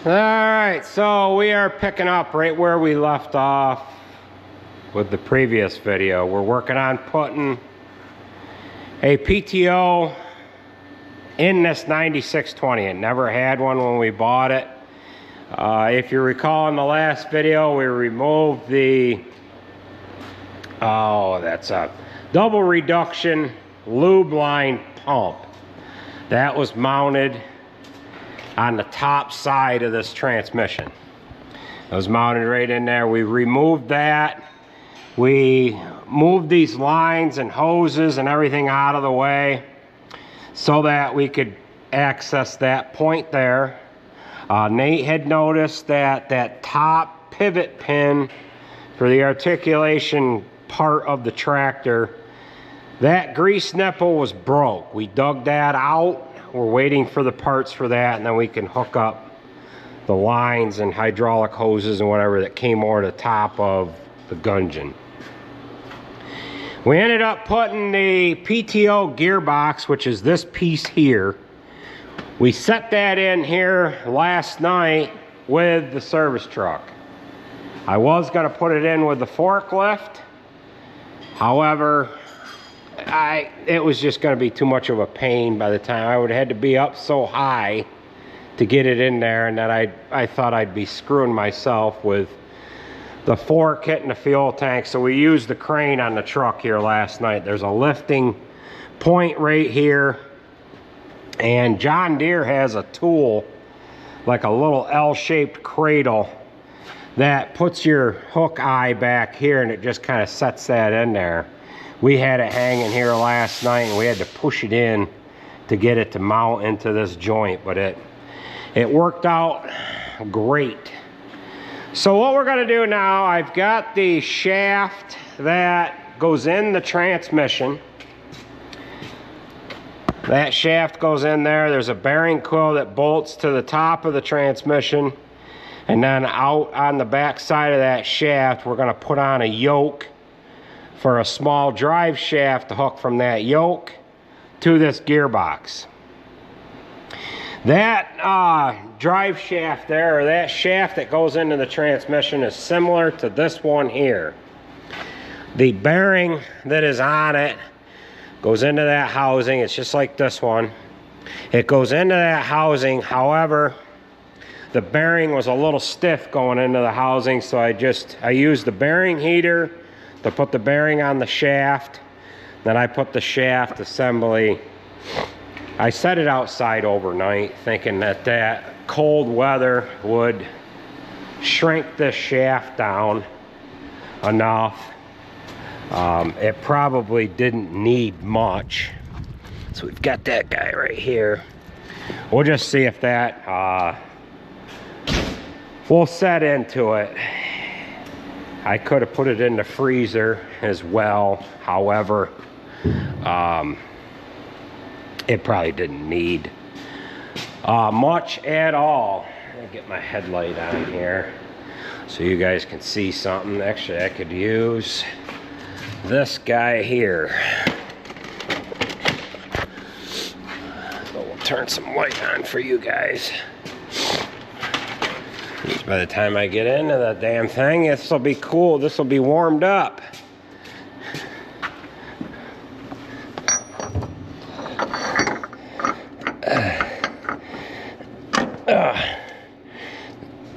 All right, so we are picking up right where we left off with the previous video. We're working on putting a PTO in this 9620. It never had one when we bought it. If you recall in the last video, we removed the, that's a double reduction lube line pump. That was mounted on the top side of this transmission. It was mounted right in there. We removed that. We moved these lines and hoses and everything out of the way so that we could access that point there. Nate had noticed that that top pivot pin for the articulation part of the tractor, that grease nipple was broke. We dug that out. We're waiting for the parts for that, and then we can hook up the lines and hydraulic hoses and whatever that came over the top of the gungin. We ended up putting the PTO gearbox, which is this piece here. We set that in here last night with the service truck. I was going to put it in with the forklift. However, it was just going to be too much of a pain by the time. I would have had to be up so high to get it in there, and that I thought I'd be screwing myself with the fork hitting the fuel tank. So we used the crane on the truck here last night. There's a lifting point right here, and John Deere has a tool, like a little L-shaped cradle, that puts your hook eye back here, and it just kind of sets that in there. We had it hanging here last night, and we had to push it in to get it to mount into this joint, but it worked out great. So what we're gonna do now, I've got the shaft that goes in the transmission. That shaft goes in there. There's a bearing coil that bolts to the top of the transmission, and then out on the back side of that shaft, we're gonna put on a yoke for a small drive shaft to hook from that yoke to this gearbox. That drive shaft there, or that shaft that goes into the transmission, is similar to this one here. The bearing that is on it goes into that housing. It's just like this one. It goes into that housing. However, the bearing was a little stiff going into the housing, so I used the bearing heater to put the bearing on the shaft. Then I put the shaft assembly. I set it outside overnight, thinking that that cold weather would shrink this shaft down enough. It probably didn't need much. So we've got that guy right here. We'll just see if that will set into it. I could have put it in the freezer as well. However, it probably didn't need much at all. Let me get my headlight on here so you guys can see something. Actually, I could use this guy here. So we'll turn some light on for you guys. By the time I get into that damn thing, this will be cool. This will be warmed up.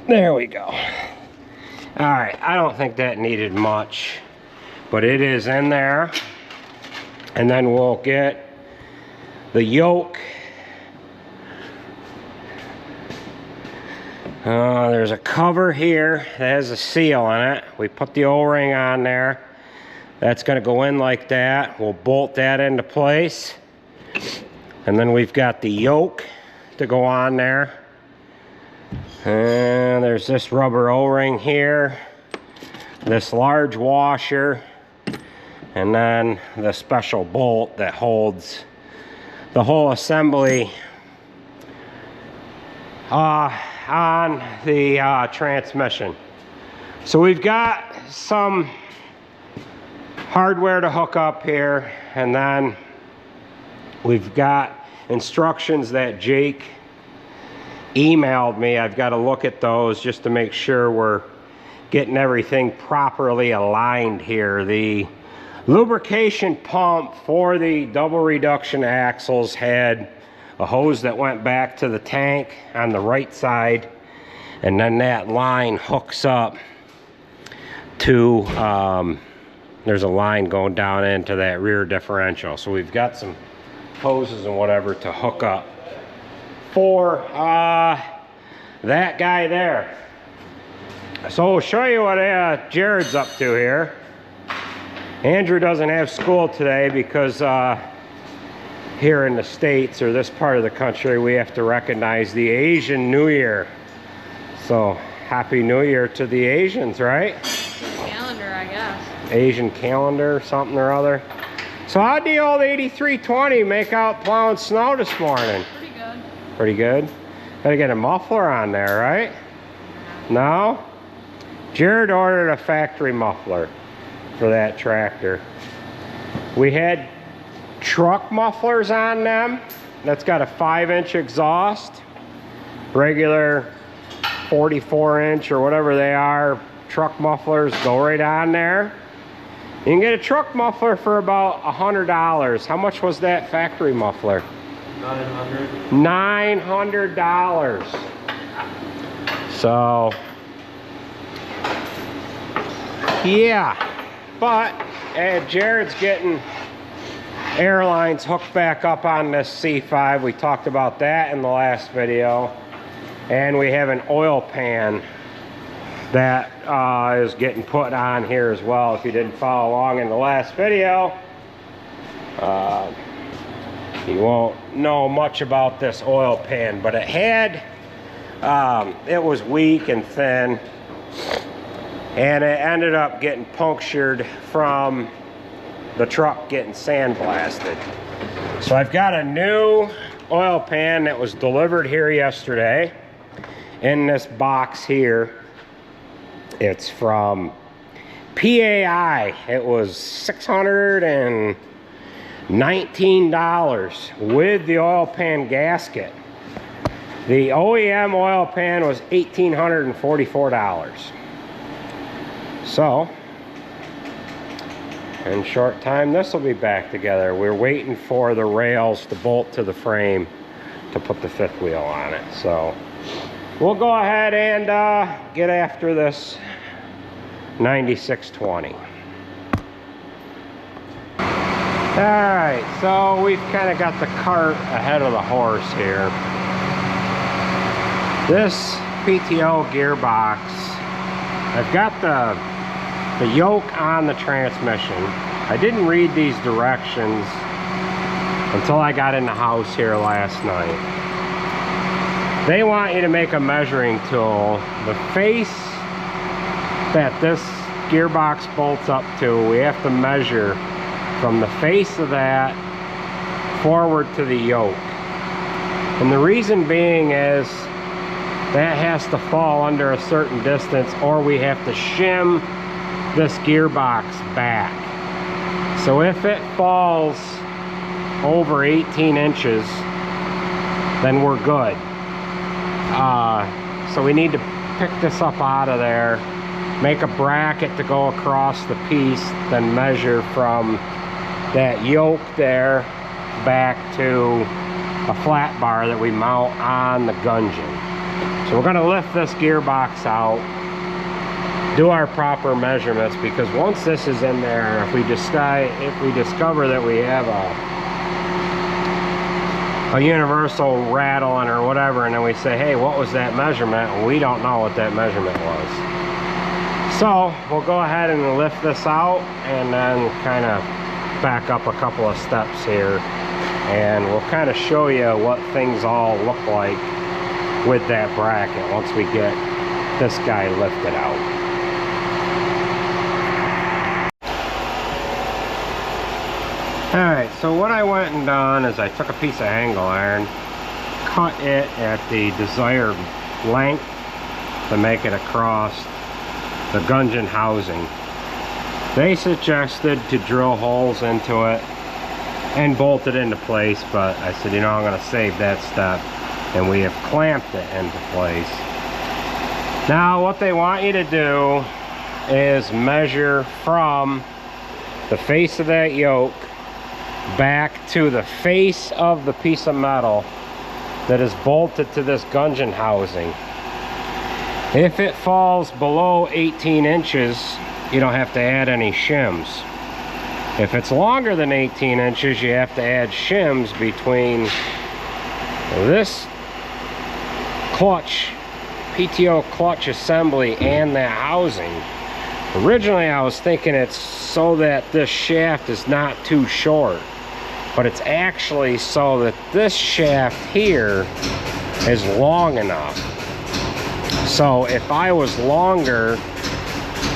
There we go. All right, I don't think that needed much, but it is in there. And then we'll get the yoke. There's a cover here that has a seal in it. We put the O-ring on there. That's going to go in like that. We'll bolt that into place. And then we've got the yoke to go on there. And there's this rubber O-ring here. This large washer. And then the special bolt that holds the whole assembly on the transmission. So we've got some hardware to hook up here, and then we've got instructions that Jake emailed me. I've got to look at those just to make sure we're getting everything properly aligned here. The lubrication pump for the double reduction axles had a hose that went back to the tank on the right side, and then that line hooks up to there's a line going down into that rear differential. So we've got some hoses and whatever to hook up for that guy there. So we'll show you what Jared's up to here. Andrew doesn't have school today because here in the States, or this part of the country, we have to recognize the Asian New Year. So Happy New Year to the Asians, right? Calendar, I guess. Asian calendar, something or other. So how'd the old 8320 make out plowing snow this morning? Pretty good. Pretty good. Gotta get a muffler on there, right? No? Jared ordered a factory muffler for that tractor. We had truck mufflers on them. That's got a 5-inch exhaust. Regular 44-inch or whatever they are truck mufflers go right on there. You can get a truck muffler for about $100. How much was that factory muffler? $900. $900. So yeah, but Jared's getting airlines hooked back up on this C5. We talked about that in the last video. And we have an oil pan that is getting put on here as well. If you didn't follow along in the last video, you won't know much about this oil pan, but it had, it was weak and thin, and it ended up getting punctured from the truck getting sandblasted. So I've got a new oil pan that was delivered here yesterday in this box here. It's from PAI. It was $619 with the oil pan gasket. The OEM oil pan was $1,844. So in short time this will be back together. We're waiting for the rails to bolt to the frame to put the fifth wheel on it. So we'll go ahead and get after this 9620. Alright, so we've kind of got the cart ahead of the horse here. This PTO gearbox, I've got the yoke on the transmission. I didn't read these directions until I got in the house here last night. They want you to make a measuring tool. The face that this gearbox bolts up to, we have to measure from the face of that forward to the yoke. And the reason being is that has to fall under a certain distance, or we have to shim this gearbox back. So if it falls over 18 inches, then we're good. So we need to pick this up out of there, make a bracket to go across the piece, then measure from that yoke there back to a flat bar that we mount on the gunging. So we're going to lift this gearbox out, do our proper measurements, because once this is in there, if we discover that we have a universal rattling or whatever, and then we say, hey, what was that measurement? Well, we don't know what that measurement was. So we'll go ahead and lift this out and then kind of back up a couple of steps here, and we'll kind of show you what things all look like with that bracket once we get this guy lifted out. Alright, so what I went and done is I took a piece of angle iron, cut it at the desired length to make it across the gunging housing. They suggested to drill holes into it and bolt it into place, but I said, you know, I'm going to save that step. and we have clamped it into place. Now what they want you to do is measure from the face of that yoke back to the face of the piece of metal that is bolted to this gudgeon housing. If it falls below 18 inches, you don't have to add any shims. If it's longer than 18 inches, you have to add shims between this clutch, PTO clutch assembly, and that housing. Originally I was thinking it's so that this shaft is not too short, but it's actually so that this shaft here is long enough. So if I was longer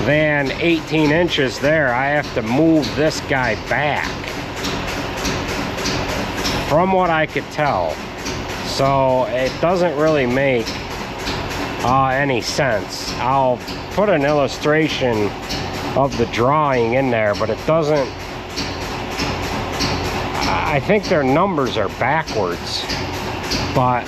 than 18 inches there, I have to move this guy back, from what I could tell. So it doesn't really make any sense. I'll put an illustration of the drawing in there, but it doesn't, I think their numbers are backwards. But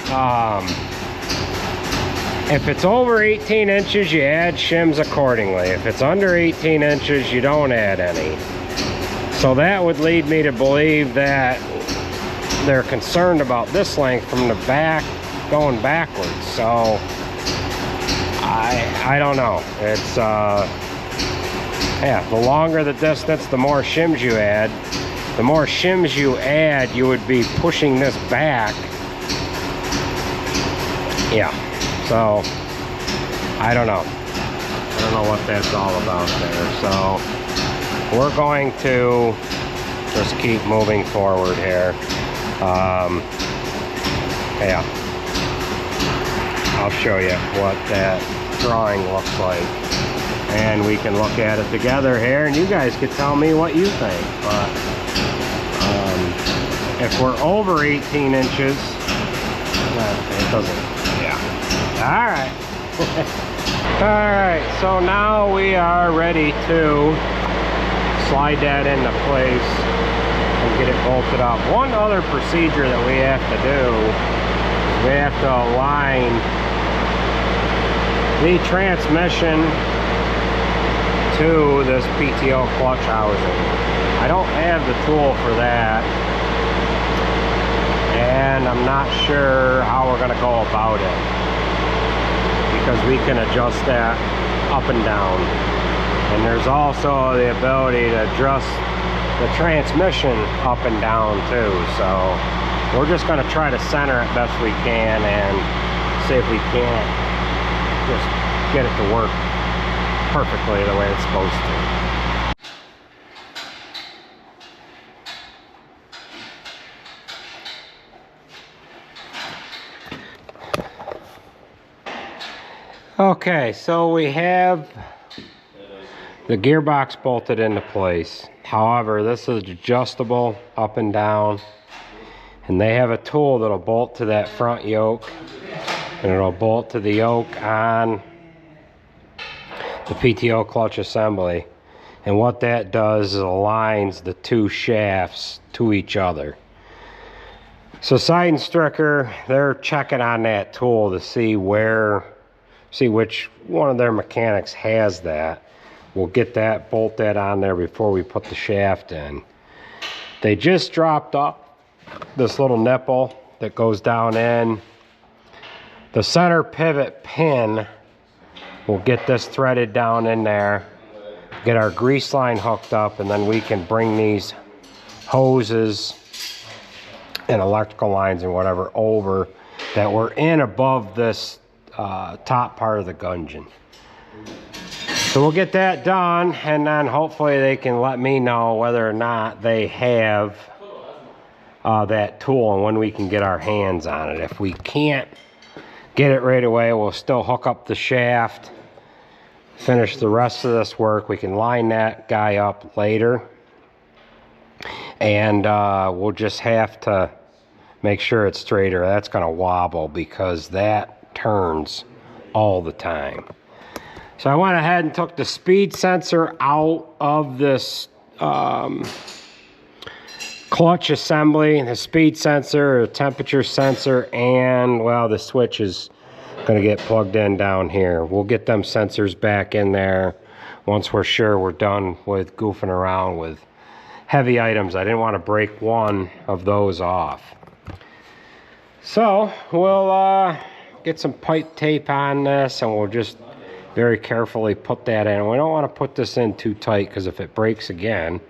if it's over 18 inches, you add shims accordingly. If it's under 18 inches, you don't add any. So that would lead me to believe that they're concerned about this length from the back going backwards. So I don't know. It's yeah, the longer the distance, the more shims you add. The more shims you add, you would be pushing this back. Yeah, so I don't know. I don't know what that's all about there. So we're going to just keep moving forward here. Yeah, I'll show you what that drawing looks like, and we can look at it together here, and you guys can tell me what you think. But if we're over 18 inches, it doesn't, yeah. All right. All right, so now we are ready to slide that into place and get it bolted up. One other procedure that we have to do is we have to align the transmission to this PTO clutch housing. I don't have the tool for that, and I'm not sure how we're going to go about it, because we can adjust that up and down, and there's also the ability to adjust the transmission up and down too. So we're just going to try to center it best we can and see if we can't just get it to work perfectly the way it's supposed to. Okay, so we have the gearbox bolted into place. However, this is adjustable up and down, and they have a tool that'll bolt to that front yoke, and it'll bolt to the yoke on the PTO clutch assembly. And what that does is aligns the two shafts to each other. So Side and Stricker, they're checking on that tool to see which one of their mechanics has that. We'll get that, bolt that on there before we put the shaft in. They just dropped up this little nipple that goes down in. The center pivot pin, we'll get this threaded down in there, get our grease line hooked up, and then we can bring these hoses and electrical lines and whatever over that were in above this top part of the gudgeon. So we'll get that done, and then hopefully they can let me know whether or not they have that tool and when we can get our hands on it. If we can't get it right away, we'll still hook up the shaft, finish the rest of this work. We can line that guy up later, and we'll just have to make sure it's straighter. That's going to wobble because that turns all the time. So I went ahead and took the speed sensor out of this clutch assembly, the speed sensor, the temperature sensor, and well, the switch is going to get plugged in down here. We'll get them sensors back in there once we're sure we're done with goofing around with heavy items. I didn't want to break one of those off. So we'll get some pipe tape on this, and we'll just very carefully put that in. We don't want to put this in too tight, because if it breaks again,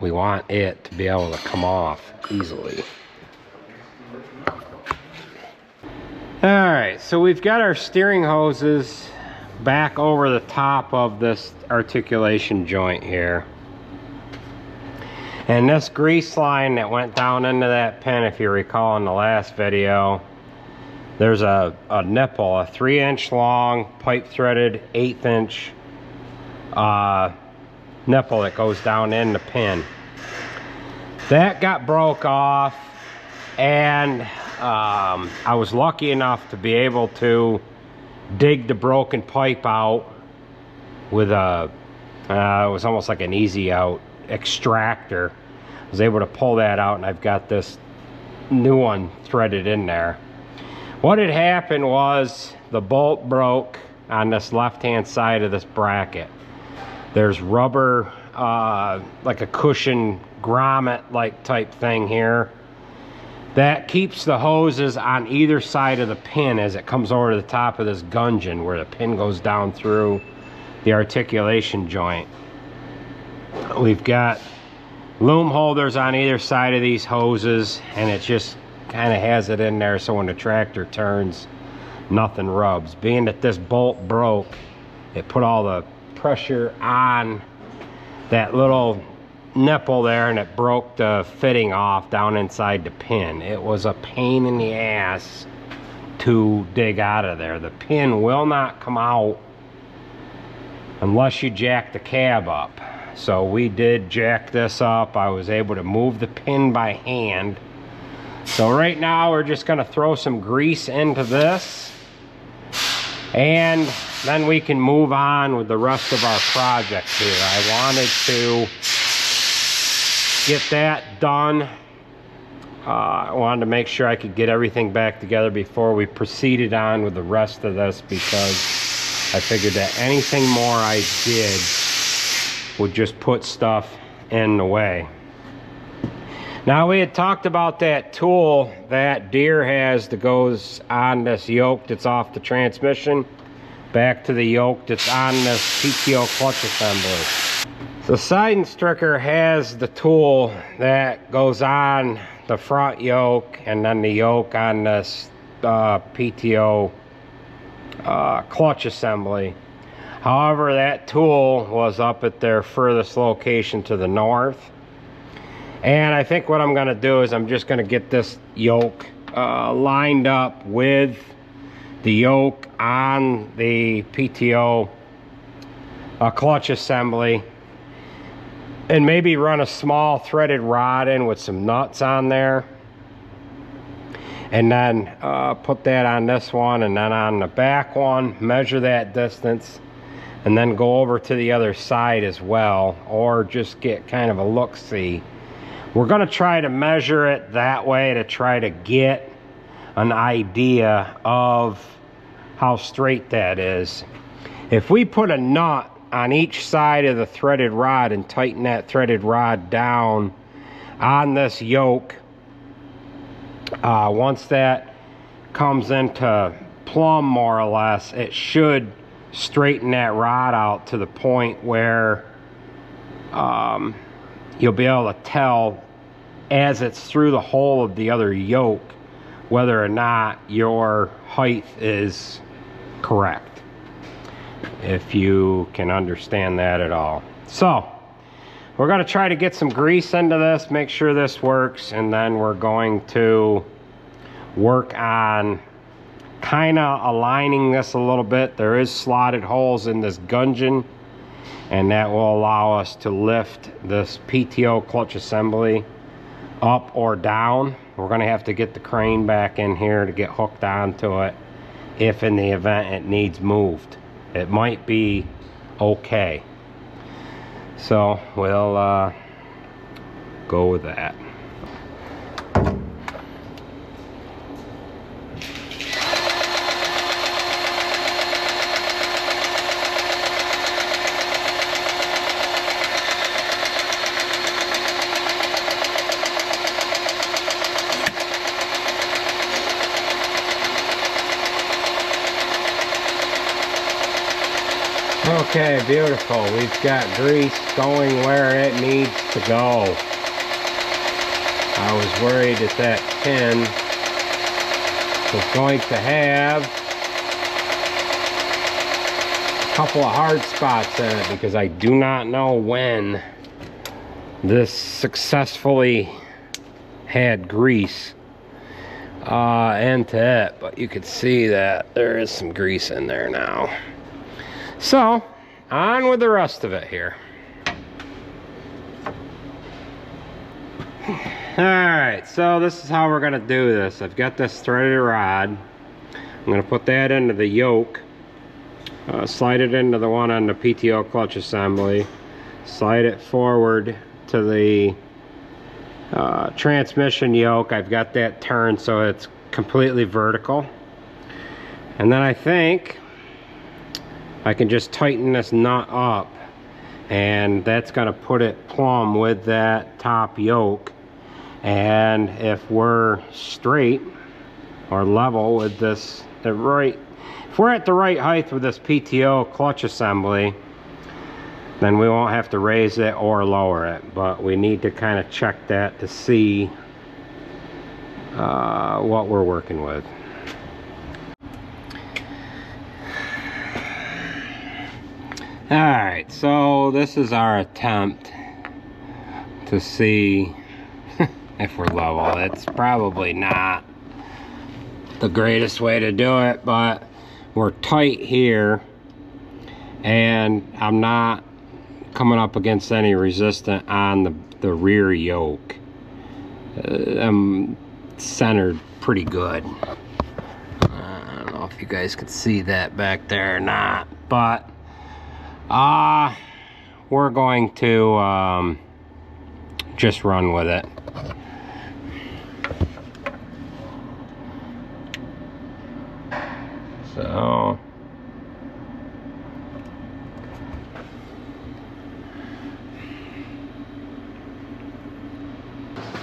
we want it to be able to come off easily. Alright, so we've got our steering hoses back over the top of this articulation joint here. And this grease line that went down into that pin, if you recall in the last video, there's a nipple, a 3-inch long, pipe threaded 1/8 inch nipple that goes down in the pin. That got broke off, and I was lucky enough to be able to dig the broken pipe out with a, it was almost like an easy out extractor. I was able to pull that out, and I've got this new one threaded in there. What had happened was the bolt broke on this left-hand side of this bracket. There's rubber, like a cushion grommet like type thing here that keeps the hoses on either side of the pin as it comes over to the top of this gudgeon where the pin goes down through the articulation joint. We've got loom holders on either side of these hoses, and it just kind of has it in there so when the tractor turns, nothing rubs. Being that this bolt broke, it put all the pressure on that little nipple there, and it broke the fitting off down inside the pin. It was a pain in the ass to dig out of there. The pin will not come out unless you jack the cab up. So we did jack this up. I was able to move the pin by hand. So right now we're just going to throw some grease into this, and then we can move on with the rest of our project here. I wanted to get that done. I wanted to make sure I could get everything back together before we proceeded on with the rest of this, because I figured that anything more I did would just put stuff in the way. Now, we had talked about that tool that Deere has that goes on this yoke that's off the transmission back to the yoke that's on this PTO clutch assembly. The siding stricker has the tool that goes on the front yoke and then the yoke on this PTO clutch assembly. However, that tool was up at their furthest location to the north. And I think what I'm going to do is I'm just going to get this yoke lined up with the yoke on the PTO clutch assembly, and maybe run a small threaded rod in with some nuts on there, and then put that on this one and then on the back one, measure that distance, and then go over to the other side as well, or just get kind of a look-see. We're going to try to measure it that way to try to get an idea of how straight that is. If we put a nut on each side of the threaded rod and tighten that threaded rod down on this yoke, once that comes into plumb more or less, it should straighten that rod out to the point where you'll be able to tell as it's through the hole of the other yoke whether or not your height is correct, if you can understand that at all. So we're going to try to get some grease into this, make sure this works, and then we're going to work on kind of aligning this a little bit. There is slotted holes in this gudgeon, and that will allow us to lift this PTO clutch assembly up or down. We're going to have to get the crane back in here to get hooked onto it if in the event it needs moved. It might be okay. So we'll go with that. Okay, beautiful. We've got grease going where it needs to go. I was worried that that pin was going to have a couple of hard spots in it because I do not know when this successfully had grease into it, but you can see that there is some grease in there now. So, on with the rest of it here. Alright, so this is how we're going to do this. I've got this threaded rod. I'm going to put that into the yoke. Slide it into the one on the PTO clutch assembly. Slide it forward to the transmission yoke. I've got that turned so it's completely vertical. And then I think I can just tighten this nut up, and that's going to put it plumb with that top yoke. And if we're straight or level with this, if we're at the right height with this PTO clutch assembly, then we won't have to raise it or lower it. But we need to kind of check that to see what we're working with. Alright, so this is our attempt to see if we're level. It's probably not the greatest way to do it, but we're tight here and I'm not coming up against any resistance on the rear yoke. I'm centered pretty good. I don't know if you guys can see that back there or not, but we're going to just run with it. So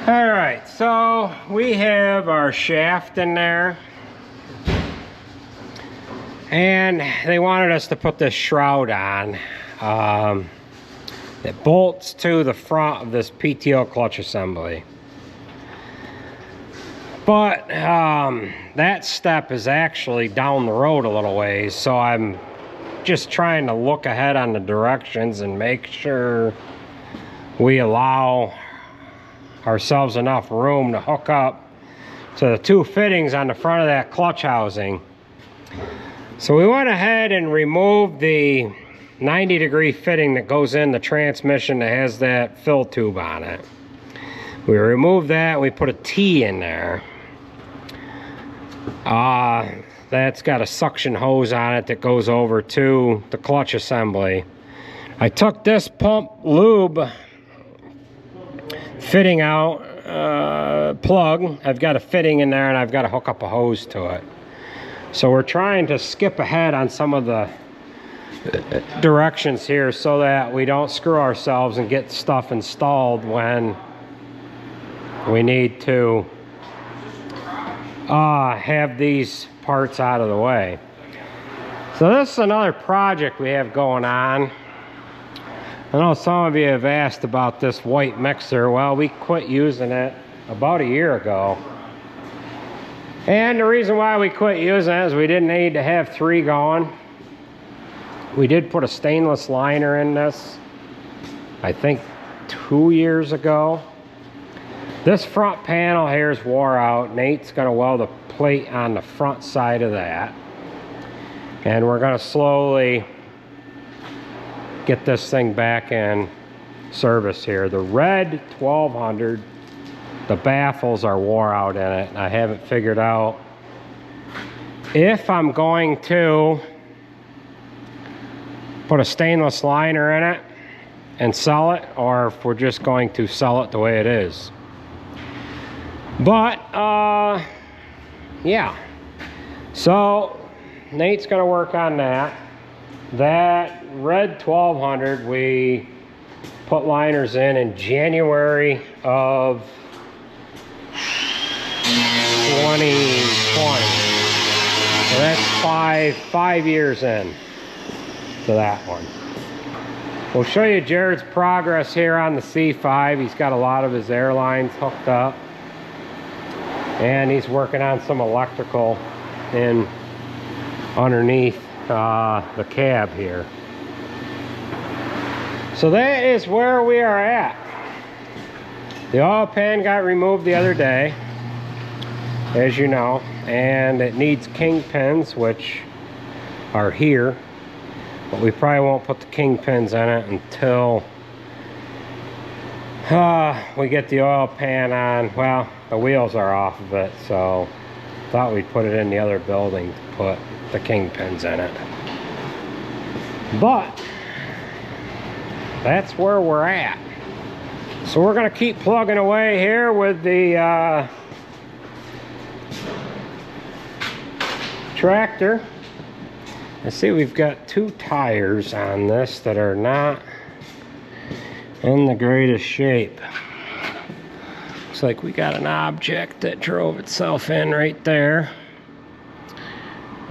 all right, so we have our shaft in there, and they wanted us to put this shroud on that bolts to the front of this PTO clutch assembly. But that step is actually down the road a little ways, so I'm just trying to look ahead on the directions and make sure we allow ourselves enough room to hook up to the two fittings on the front of that clutch housing. So we went ahead and removed the 90-degree fitting that goes in the transmission that has that fill tube on it. We removed that, we put a T in there. That's got a suction hose on it that goes over to the clutch assembly. I took this pump lube fitting out, plug. I've got a fitting in there and I've got to hook up a hose to it. So we're trying to skip ahead on some of the directions here so that we don't screw ourselves and get stuff installed when we need to have these parts out of the way. So this is another project we have going on. I know some of you have asked about this white mixer. Well, we quit using it about a year ago. And the reason why we quit using it is we didn't need to have 3 going. We did put a stainless liner in this, I think 2 years ago. This front panel here is wore out. Nate's going to weld a plate on the front side of that. And we're going to slowly get this thing back in service here. The red 1200, the baffles are wore out in it. I haven't figured out if I'm going to put a stainless liner in it and sell it, or if we're just going to sell it the way it is. But yeah, so Nate's gonna work on that. That red 1200 we put liners in January of 2020. So that's five years in. to that one. We'll show you Jared's progress here on the C5. He's got a lot of his air lines hooked up, and he's working on some electrical in underneath the cab here. So that is where we are at. The oil pan got removed the other day, as you know, and it needs kingpins, which are here, but we probably won't put the kingpins in it until we get the oil pan on. Well, the wheels are off of it, so thought we'd put it in the other building to put the kingpins in it. But that's where we're at. So we're gonna keep plugging away here with the tractor. I see we've got 2 tires on this that are not in the greatest shape. Looks like we got an object that drove itself in right there,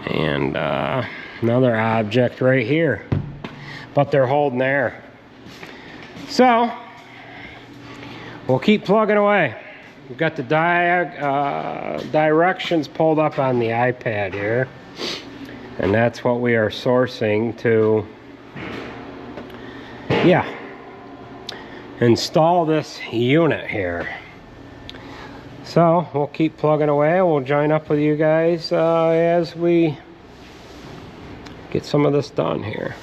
and another object right here, but they're holding air. So we'll keep plugging away. We've got the directions pulled up on the iPad here, and that's what we are sourcing to, yeah, install this unit here. So we'll keep plugging away. We'll join up with you guys as we get some of this done here.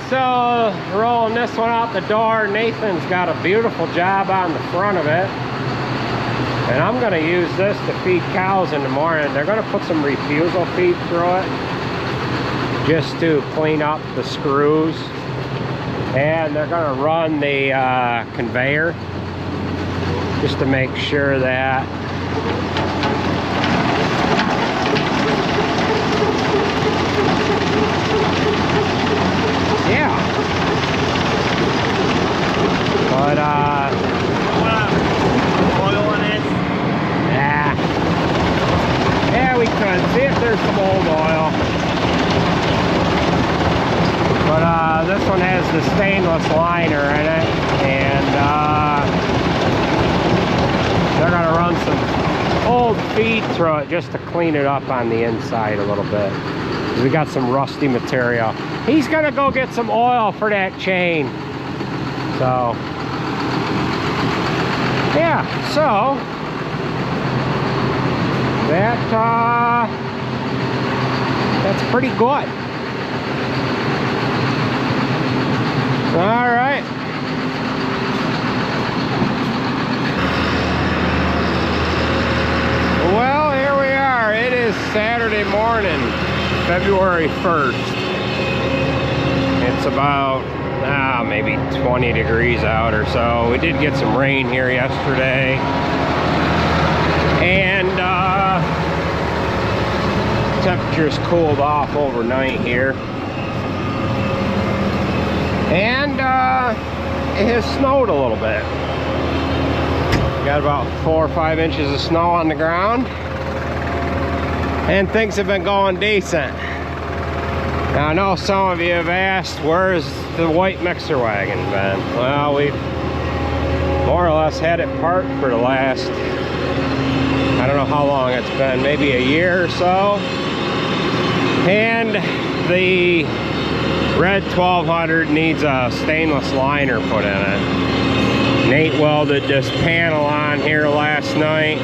So rolling this one out the door. Nathan's got a beautiful job on the front of it, and I'm going to use this to feed cows in the morning. They're going to put some refusal feed through it just to clean up the screws, and they're going to run the conveyor just to make sure that but oil in it? Yeah, we could see if there's some old oil. But this one has the stainless liner in it, and they're gonna run some old feed through it just to clean it up on the inside a little bit. We got some rusty material. He's gonna go get some oil for that chain. So yeah, so that's pretty good. All right. Well, here we are. It is Saturday morning, February 1st. It's about maybe 20 degrees out or so. We did get some rain here yesterday, and temperatures cooled off overnight here, and it has snowed a little bit. Got about 4 or 5 inches of snow on the ground, and things have been going decent. Now, I know some of you have asked, where's the white mixer wagon been? Well, we've more or less had it parked for the last, I don't know how long it's been, maybe a year or so. And the red 1200 needs a stainless liner put in it. Nate welded this panel on here last night.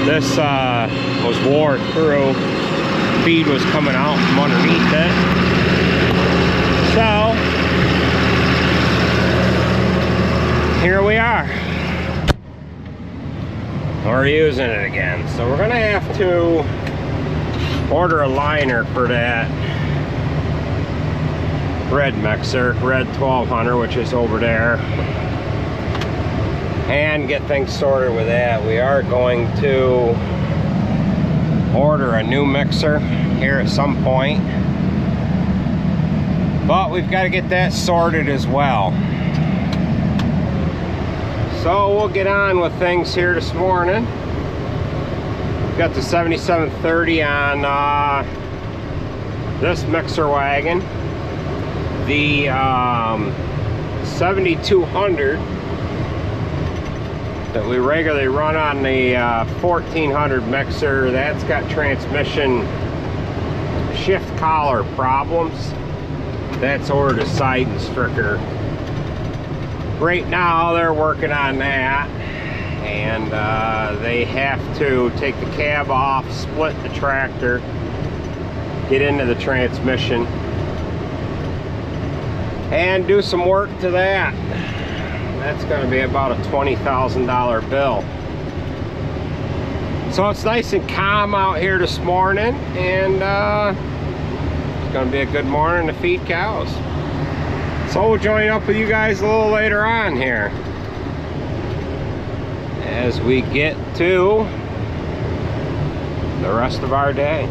This was wore through. Feed was coming out from underneath it. So here we are. We're using it again. So we're gonna have to order a liner for that red mixer, red 1200, which is over there, and get things sorted with that. We are going to order a new mixer here at some point, but we've got to get that sorted as well. So we'll get on with things here this morning. We've got the 7730 on this mixer wagon. The 7200 that we regularly run on the 1400 mixer, that's got transmission shift collar problems. That's ordered a side and stricker. Right now they're working on that, and they have to take the cab off, split the tractor, get into the transmission, and do some work to that. That's going to be about a $20,000 bill. So it's nice and calm out here this morning, and it's going to be a good morning to feed cows. So we'll join up with you guys a little later on here as we get to the rest of our day.